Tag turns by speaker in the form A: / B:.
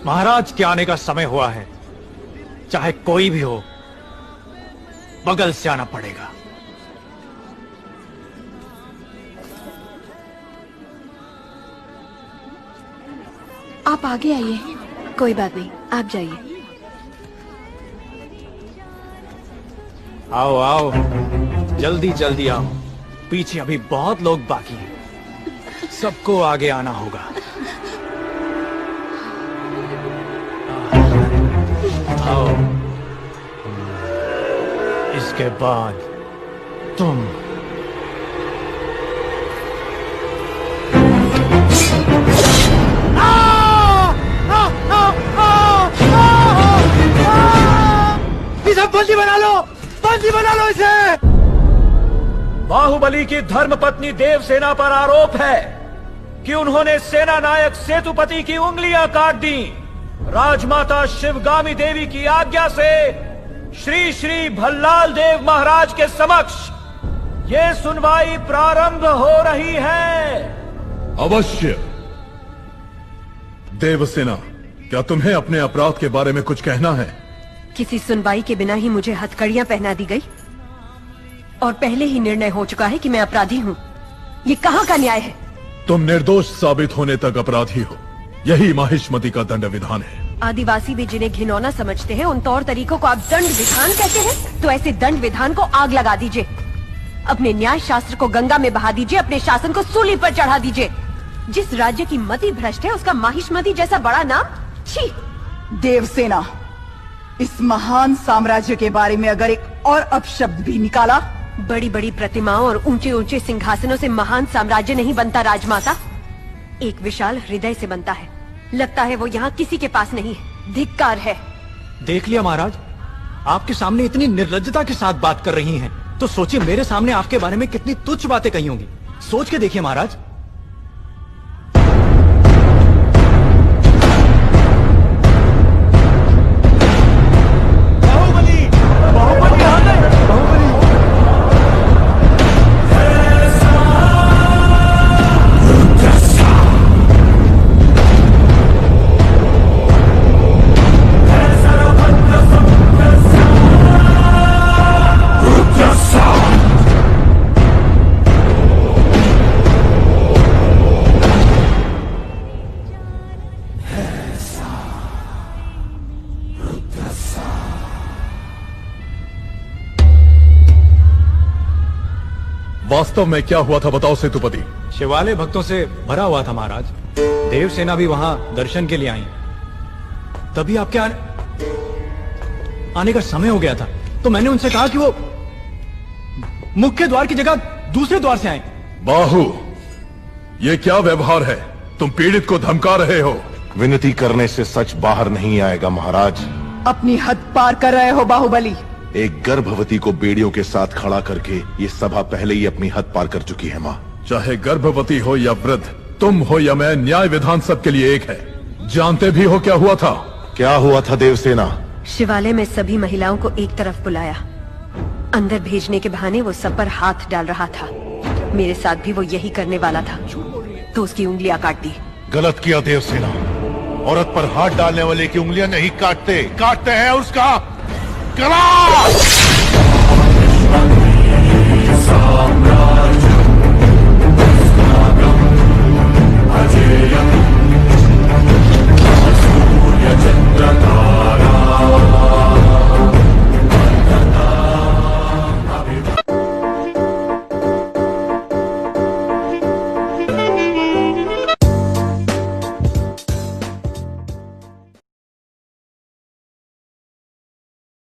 A: महाराज के आने का समय हुआ है। चाहे कोई भी हो, बगल से आना पड़ेगा।
B: आप आगे आइए।
C: कोई बात नहीं, आप जाइए।
A: आओ आओ, जल्दी जल्दी आओ। पीछे अभी बहुत लोग बाकी हैं। सबको आगे आना होगा। आओ, इसके बाद तुम। इसे बंदी बना लो, बंदी बना लो इसे। बाहुबली की धर्मपत्नी देवसेना पर आरोप है कि उन्होंने सेना नायक सेतुपति की उंगलियां काट दी। राजमाता शिवगामी देवी की आज्ञा से श्री श्री भल्लाल देव महाराज के समक्ष ये सुनवाई प्रारंभ हो रही है।
D: अवश्य। देवसेना, क्या तुम्हें अपने अपराध के बारे में कुछ कहना है?
C: किसी सुनवाई के बिना ही मुझे हथकड़ियां पहना दी गई और पहले ही निर्णय हो चुका है कि मैं अपराधी हूँ। ये कहाँ का न्याय है?
D: तुम निर्दोष साबित होने तक अपराधी हो। यही माहिष्मति का दंड विधान है।
C: आदिवासी भी जिन्हें घिनौना समझते हैं, उन तौर तरीकों को आप दंड विधान कहते हैं? तो ऐसे दंड विधान को आग लगा दीजिए। अपने न्याय शास्त्र को गंगा में बहा दीजिए। अपने शासन को सूली पर चढ़ा दीजिए। जिस राज्य की मति भ्रष्ट है, उसका माहिष्मति जैसा बड़ा नाम? छी!
B: देवसेना, इस महान साम्राज्य के बारे में अगर एक और अपशब्द भी निकाला।
C: बड़ी बड़ी प्रतिमाओं और ऊंचे ऊंचे सिंहासनों से महान साम्राज्य नहीं बनता राजमाता, एक विशाल हृदय से बनता है। लगता है वो यहाँ किसी के पास नहीं है। धिक्कार है।
A: देख लिया महाराज, आपके सामने इतनी निर्लज्जता के साथ बात कर रही हैं, तो सोचिए मेरे सामने आपके बारे में कितनी तुच्छ बातें कही होंगी। सोच के देखिए महाराज।
D: वास्तव में क्या हुआ था बताओ सेतुपति।
A: शिवालय भक्तों से भरा हुआ था महाराज। देवसेना भी वहां दर्शन के लिए आई। तभी आपके आने का समय हो गया था, तो मैंने उनसे कहा कि वो मुख्य द्वार की जगह दूसरे द्वार से आए।
D: बाहु, ये क्या व्यवहार है? तुम पीड़ित को धमका रहे हो।
E: विनती करने से सच बाहर नहीं आएगा महाराज।
B: अपनी हद पार कर रहे हो बाहुबली।
E: एक गर्भवती को बेड़ियों के साथ खड़ा करके ये सभा पहले ही अपनी हद पार कर चुकी है माँ।
D: चाहे गर्भवती हो या वृद्ध, तुम हो या मैं, न्याय विधान सबके लिए एक है। जानते भी हो क्या हुआ था?
E: क्या हुआ था देवसेना?
C: शिवालय में सभी महिलाओं को एक तरफ बुलाया। अंदर भेजने के बहाने वो सब पर हाथ डाल रहा था। मेरे साथ भी वो यही करने वाला था, तो उसकी उंगलियां काट दी।
E: गलत किया देवसेना। औरत पर हाथ डालने वाले की उंगलियां नहीं काटते, काटते हैं उसका गला।